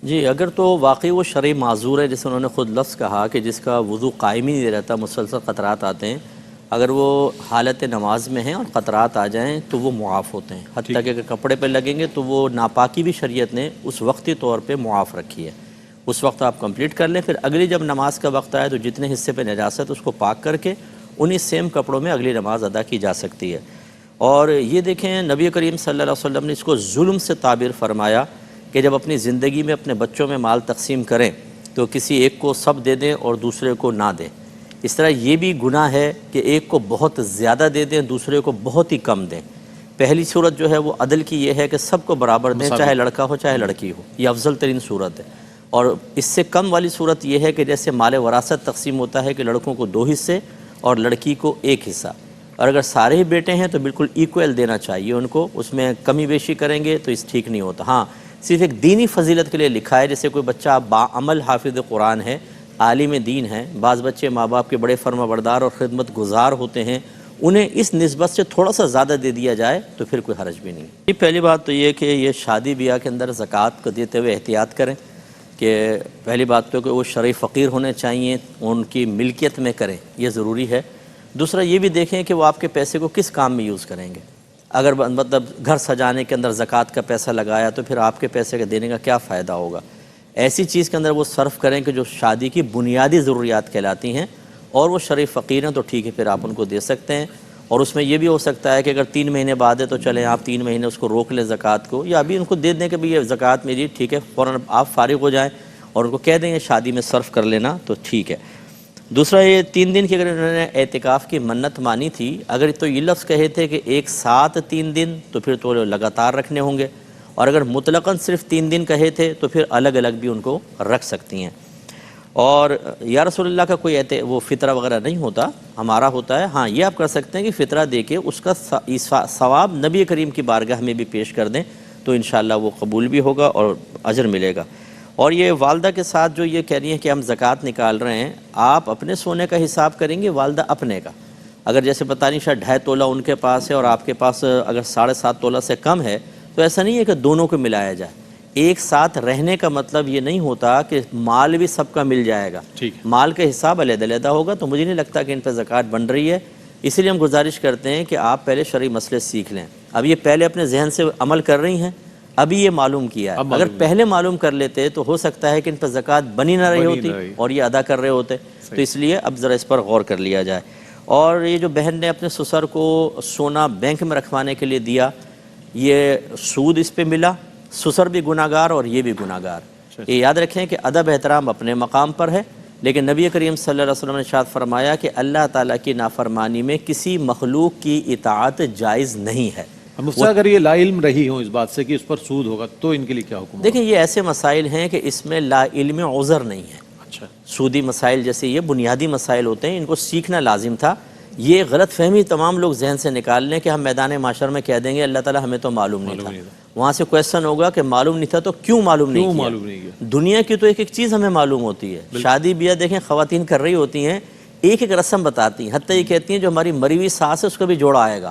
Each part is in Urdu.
جی اگر تو واقعی وہ شرعی معذور ہے، جیسے انہوں نے خود لفظ کہا کہ جس کا وضو قائم ہی نہیں رہتا، مسلسل قطرات آتے ہیں، اگر وہ حالت نماز میں ہیں اور قطرات آ جائیں تو وہ معاف ہوتے ہیں، حتیٰ کہ اگر کپڑے پہ لگیں گے تو وہ ناپاکی بھی شریعت نے اس وقتی طور پہ معاف رکھی ہے، اس وقت آپ کمپلیٹ کر لیں، پھر اگلی جب نماز کا وقت آئے تو جتنے حصے پہ نجاست اس کو پاک کر کے انہی سیم کپڑوں میں اگلی نماز ادا کی جا سکتی ہے۔ اور یہ دیکھیں نبی کریم صلی اللہ علیہ وسلم نے اس کو ظلم سے تعبیر فرمایا کہ جب اپنی زندگی میں اپنے بچوں میں مال تقسیم کریں تو کسی ایک کو سب دے دیں اور دوسرے کو نہ دیں۔ اس طرح یہ بھی گناہ ہے کہ ایک کو بہت زیادہ دے دیں، دوسرے کو بہت ہی کم دیں۔ پہلی صورت جو ہے وہ عدل کی یہ ہے کہ سب کو برابر دیں، چاہے لڑکا ہو چاہے لڑکی ہو، یہ افضل ترین صورت ہے۔ اور اس سے کم والی صورت یہ ہے کہ جیسے مال وراثت تقسیم ہوتا ہے کہ لڑکوں کو 2 حصے اور لڑکی کو 1 حصہ، اور اگر سارے ہی بیٹے ہیں تو بالکل ایکول دینا چاہیے ان کو، اس میں کمی بیشی کریں گے تو اس ٹھیک نہیں ہوتا۔ ہاں صرف ایک دینی فضیلت کے لیے لکھا ہے، جیسے کوئی بچہ باعمل حافظ قرآن ہے، عالم دین ہے، بعض بچے ماں باپ کے بڑے فرما بردار اور خدمت گزار ہوتے ہیں، انہیں اس نسبت سے تھوڑا سا زیادہ دے دیا جائے تو پھر کوئی حرج بھی نہیں۔ پہلی بات تو یہ کہ یہ شادی بیاہ کے اندر زکوٰۃ کو دیتے ہوئے احتیاط کریں کہ پہلی بات تو کہ وہ شرعی فقیر ہونے چاہیے، ان کی ملکیت میں کریں، یہ ضروری ہے۔ دوسرا یہ بھی دیکھیں کہ وہ آپ کے پیسے کو کس کام میں یوز کریں گے۔ اگر مطلب گھر سجانے کے اندر زکوٰۃ کا پیسہ لگایا تو پھر آپ کے پیسے کے دینے کا کیا فائدہ ہوگا۔ ایسی چیز کے اندر وہ صرف کریں کہ جو شادی کی بنیادی ضروریات کہلاتی ہیں، اور وہ شرعی فقیر ہیں تو ٹھیک ہے، پھر آپ ان کو دے سکتے ہیں۔ اور اس میں یہ بھی ہو سکتا ہے کہ اگر 3 مہینے بعد ہے تو چلیں آپ 3 مہینے اس کو روک لیں زکوٰۃ کو، یا ابھی ان کو دے دیں کہ بھئی یہ زکوٰۃ میری ٹھیک ہے، فوراً آپ فارغ ہو جائیں اور ان کو کہہ دیں یہ شادی میں صرف کر لینا تو ٹھیک ہے۔ دوسرا یہ 3 دن کی اگر انہوں نے اعتکاف کی منت مانی تھی، اگر تو یہ لفظ کہے تھے کہ ایک ساتھ 3 دن تو پھر تو لگاتار رکھنے ہوں گے، اور اگر مطلقاً صرف 3 دن کہے تھے تو پھر الگ الگ بھی ان کو رکھ سکتی ہیں۔ اور یا رسول اللہ کا کوئی وہ فطرہ وغیرہ نہیں ہوتا، ہمارا ہوتا ہے۔ ہاں یہ آپ کر سکتے ہیں کہ فطرہ دے کے اس کا ثواب نبی کریم کی بارگاہ میں بھی پیش کر دیں تو انشاءاللہ وہ قبول بھی ہوگا اور اجر ملے گا۔ اور یہ والدہ کے ساتھ جو یہ کہہ رہی ہیں کہ ہم زکوٰۃ نکال رہے ہیں، آپ اپنے سونے کا حساب کریں گے، والدہ اپنے کا۔ اگر جیسے پتہ نہیں شاید 2.5 تولہ ان کے پاس ہے اور آپ کے پاس اگر 7.5 تولہ سے کم ہے تو ایسا نہیں ہے کہ دونوں کو ملایا جائے۔ ایک ساتھ رہنے کا مطلب یہ نہیں ہوتا کہ مال بھی سب کا مل جائے گا، مال کا حساب علیحدہ علیحدہ ہوگا، تو مجھے نہیں لگتا کہ ان پہ زکوٰۃ بن رہی ہے۔ اسی لیے ہم گزارش کرتے ہیں کہ آپ پہلے شرعی مسئلے سیکھ لیں۔ اب یہ پہلے اپنے ذہن سے عمل کر رہی ہیں، ابھی یہ معلوم کیا ہے، اگر پہلے معلوم کر لیتے تو ہو سکتا ہے کہ ان پہ زکوٰۃ بنی نہ رہی ہوتی اور یہ ادا کر رہے ہوتے، تو اس لیے اب ذرا اس پر غور کر لیا جائے۔ اور یہ جو بہن نے اپنے سسر کو سونا بینک میں رکھوانے کے لیے دیا، یہ سود اس پہ ملا، سسر بھی گناہ گار اور یہ بھی گناہ گار۔ یہ یاد رکھیں کہ ادب احترام اپنے مقام پر ہے، لیکن نبی کریم صلی اللہ علیہ وسلم نے ارشاد فرمایا کہ اللہ تعالیٰ کی نافرمانی میں کسی مخلوق کی اطاعت جائز نہیں ہے۔ مفتی اگر یہ لا علم رہی ہوں اس بات سے کہ اس پر سود ہوگا تو ان کے لیے کیا حکم؟ دیکھیں یہ ایسے مسائل ہیں کہ اس میں لا علم عذر نہیں ہے۔ سودی مسائل جیسے یہ بنیادی مسائل ہوتے ہیں، ان کو سیکھنا لازم تھا۔ یہ غلط فہمی تمام لوگ ذہن سے نکال لیں کہ ہم میدان معاشر میں کہہ دیں گے اللہ تعالیٰ ہمیں تو معلوم نہیں تھا، وہاں سے کویسچن ہوگا کہ معلوم نہیں تھا تو کیوں معلوم نہیں کیا؟ دنیا کی تو ایک ایک چیز ہمیں معلوم ہوتی ہے۔ شادی بیاہ دیکھیں خواتین کر رہی ہوتی ہیں، ایک ایک رسم بتاتی ہیں، حتیٰ یہ کہتی ہیں جو ہماری مری ہوئی ساس ہے اس کو بھی جوڑا آئے گا۔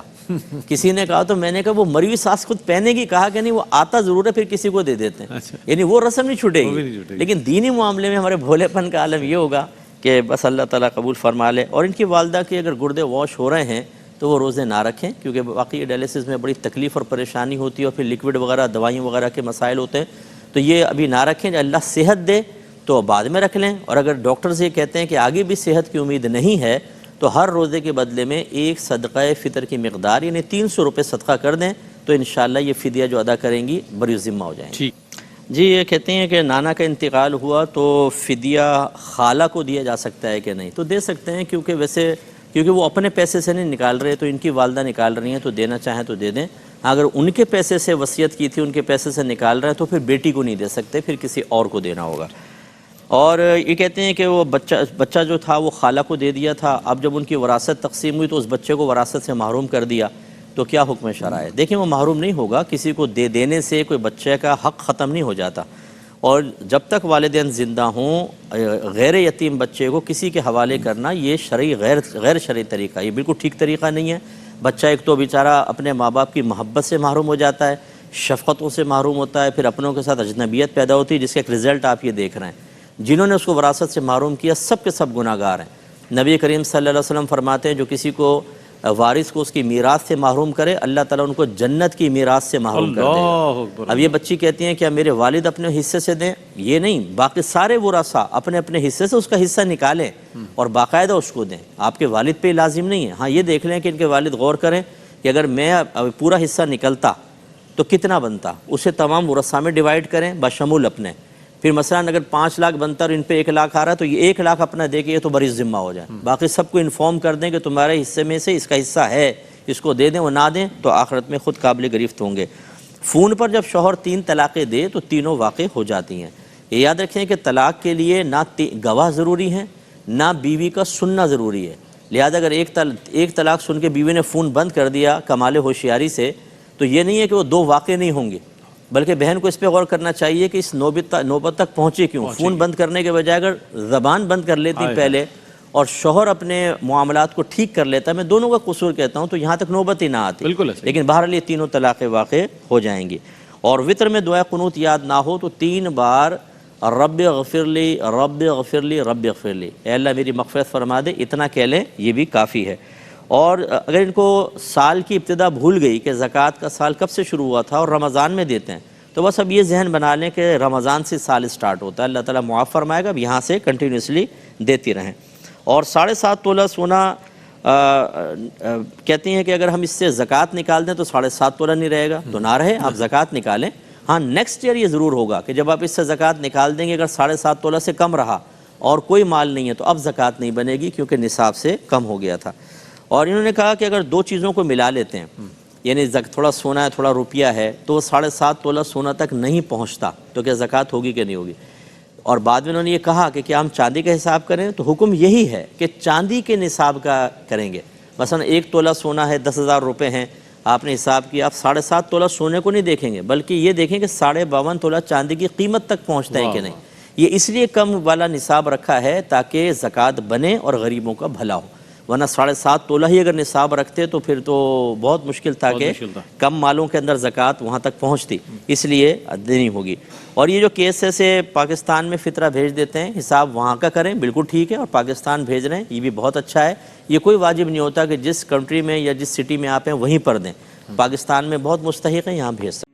کسی نے کہا تو میں نے کہا وہ مری ہوئی ساس خود پہنے گی، کہا کہ نہیں وہ آتا ضرور ہے پھر کسی کو دے دیتے ہیں، یعنی وہ رسم نہیں چھوٹے گی۔ لیکن دینی معاملے میں ہمارے بھولے پن کا عالم یہ ہوگا کہ بس اللہ تعالیٰ قبول فرما لے۔ اور ان کی والدہ کے اگر گردے واش ہو رہے ہیں تو وہ روزے نہ رکھیں، کیونکہ واقعی ڈائلیسس میں بڑی تکلیف اور پریشانی ہوتی ہے، اور پھر لیکوڈ وغیرہ دوائیوں وغیرہ کے مسائل ہوتے ہیں، تو یہ ابھی نہ رکھیں۔ اللہ صحت دے تو بعد میں رکھ لیں، اور اگر ڈاکٹرز یہ کہتے ہیں کہ آگے بھی صحت کی امید نہیں ہے تو ہر روزے کے بدلے میں ایک صدقہ فطر کی مقدار یعنی 300 روپے صدقہ کر دیں تو انشاءاللہ یہ فدیہ جو ادا کریں گی بری ذمہ ہو جائیں گے۔ جی یہ کہتے ہیں کہ نانا کا انتقال ہوا تو فدیہ خالہ کو دیا جا سکتا ہے کہ نہیں؟ تو دے سکتے ہیں، کیونکہ وہ اپنے پیسے سے نہیں نکال رہے، تو ان کی والدہ نکال رہی ہیں تو دینا چاہیں تو دے دیں۔ اگر ان کے پیسے سے وصیت کی تھی، ان کے پیسے سے نکال رہے ہیں تو پھر بیٹی کو نہیں دے سکتے، پھر کسی اور کو دینا ہوگا۔ اور یہ کہتے ہیں کہ وہ بچہ جو تھا وہ خالہ کو دے دیا تھا، اب جب ان کی وراثت تقسیم ہوئی تو اس بچے کو وراثت سے محروم کر دیا، تو کیا حکم شرع ہے؟ دیکھیں وہ محروم نہیں ہوگا، کسی کو دے دینے سے کوئی بچے کا حق ختم نہیں ہو جاتا، اور جب تک والدین زندہ ہوں غیر یتیم بچے کو کسی کے حوالے کرنا یہ شرعی غیر شرعی طریقہ، یہ بالکل ٹھیک طریقہ نہیں ہے۔ بچہ ایک تو بیچارہ اپنے ماں باپ کی محبت سے محروم ہو جاتا ہے، شفقتوں سے محروم ہوتا ہے، پھر اپنوں کے ساتھ اجنبیت پیدا ہوتی ہے، جس کا ایک رزلٹ آپ یہ دیکھ رہے ہیں۔ جنہوں نے اس کو وراثت سے محروم کیا سب کے سب گناہ گار ہیں۔ نبی کریم صلی اللہ علیہ وسلم فرماتے ہیں جو کسی کو وارث کو اس کی میراث سے محروم کرے اللہ تعالیٰ ان کو جنت کی میراث سے محروم کر دے گا۔ اللہ اکبر۔ اب یہ بچی کہتی ہیں کہ میرے والد اپنے حصے سے دیں، یہ نہیں، باقی سارے ورثاء اپنے اپنے حصے سے اس کا حصہ نکالیں اور باقاعدہ اس کو دیں۔ آپ کے والد پہ لازم نہیں ہے، ہاں یہ دیکھ لیں کہ ان کے والد غور کریں کہ اگر میں پورا حصہ نکلتا تو کتنا بنتا، اسے تمام ورثاء میں ڈیوائیڈ کریں بشمول اپنے۔ پھر مثلا اگر 5 لاکھ بنتا اور ان پہ 1 لاکھ آ رہا ہے تو یہ 1 لاکھ اپنا دے کے یہ تو بڑی ذمہ ہو جائے، باقی سب کو انفارم کر دیں کہ تمہارے حصے میں سے اس کا حصہ ہے، اس کو دے دیں، وہ نہ دیں تو آخرت میں خود قابل گرفت ہوں گے۔ فون پر جب شوہر 3 طلاقیں دے تو تینوں واقع ہو جاتی ہیں۔ یہ یاد رکھیں کہ طلاق کے لیے نہ گواہ ضروری ہیں نہ بیوی کا سننا ضروری ہے، لہذا اگر ایک طلاق سن کے بیوی نے فون بند کر دیا کمال ہوشیاری سے تو یہ نہیں ہے کہ وہ 2 واقع نہیں ہوں گے، بلکہ بہن کو اس پہ غور کرنا چاہیے کہ اس نوبت تک پہنچے کیوں۔ فون بند کرنے کے بجائے اگر زبان بند کر لیتی پہلے اور شوہر اپنے معاملات کو ٹھیک کر لیتا، میں دونوں کا قصور کہتا ہوں، تو یہاں تک نوبت ہی نہ آتی۔ بالکل، لیکن بہرحال یہ تینوں طلاقیں واقع ہو جائیں گی۔ اور وطر میں دعائے قنوت یاد نہ ہو تو 3 بار رب اغفر لی رب اغفر لی رب اغفر لی، اے اللہ میری مغفرت فرما دے، اتنا کہہ لیں یہ بھی کافی ہے۔ اور اگر ان کو سال کی ابتدا بھول گئی کہ زکوٰۃ کا سال کب سے شروع ہوا تھا اور رمضان میں دیتے ہیں تو بس اب یہ ذہن بنا لیں کہ رمضان سے سال سٹارٹ ہوتا ہے، اللہ تعالیٰ معاف فرمائے گا، اب یہاں سے کنٹینیوسلی دیتی رہیں۔ اور 7.5 تولہ سونا کہتی ہیں کہ اگر ہم اس سے زکوٰۃ نکال دیں تو 7.5 تولہ نہیں رہے گا، تو نہ رہے، آپ زکوٰۃ نکالیں۔ ہاں نیکسٹ ایئر یہ ضرور ہوگا کہ جب آپ اس سے زکوٰۃ نکال دیں گے، اگر 7.5 تولہ سے کم رہا اور کوئی مال نہیں ہے تو اب زکوٰۃ نہیں بنے گی کیونکہ نصاب سے کم ہو گیا تھا۔ اور انہوں نے کہا کہ اگر 2 چیزوں کو ملا لیتے ہیں، یعنی تھوڑا سونا ہے تھوڑا روپیہ ہے تو وہ 7.5 تولہ سونا تک نہیں پہنچتا تو کیا زکوٰۃ ہوگی کہ نہیں ہوگی؟ اور بعد میں انہوں نے یہ کہا کہ کیا ہم چاندی کا حساب کریں، تو حکم یہی ہے کہ چاندی کے نصاب کا کریں گے۔ مثلا 1 تولہ سونا ہے 10,000 روپے ہیں، آپ نے حساب کیا، آپ 7.5 تولہ سونے کو نہیں دیکھیں گے بلکہ یہ دیکھیں کہ 52.5 تولہ چاندی کی قیمت تک پہنچتا ہے کہ نہیں۔ یہ اس لیے کم والا نصاب رکھا ہے تاکہ زکوٰۃ بنے اور غریبوں کا بھلا ہو، ورنہ 7.5 تولہ ہی اگر نصاب رکھتے تو پھر تو بہت مشکل تھا کہ کم مالوں کے اندر زکوٰۃ وہاں تک پہنچتی، اس لیے دینی ہوگی۔ اور یہ جو کیس سے پاکستان میں فطرہ بھیج دیتے ہیں، حساب وہاں کا کریں، بالکل ٹھیک ہے، اور پاکستان بھیج رہے ہیں یہ بھی بہت اچھا ہے۔ یہ کوئی واجب نہیں ہوتا کہ جس کنٹری میں یا جس سٹی میں آپ ہیں وہیں پر دیں، پاکستان میں بہت مستحق ہیں، یہاں بھیج سکتے ہیں۔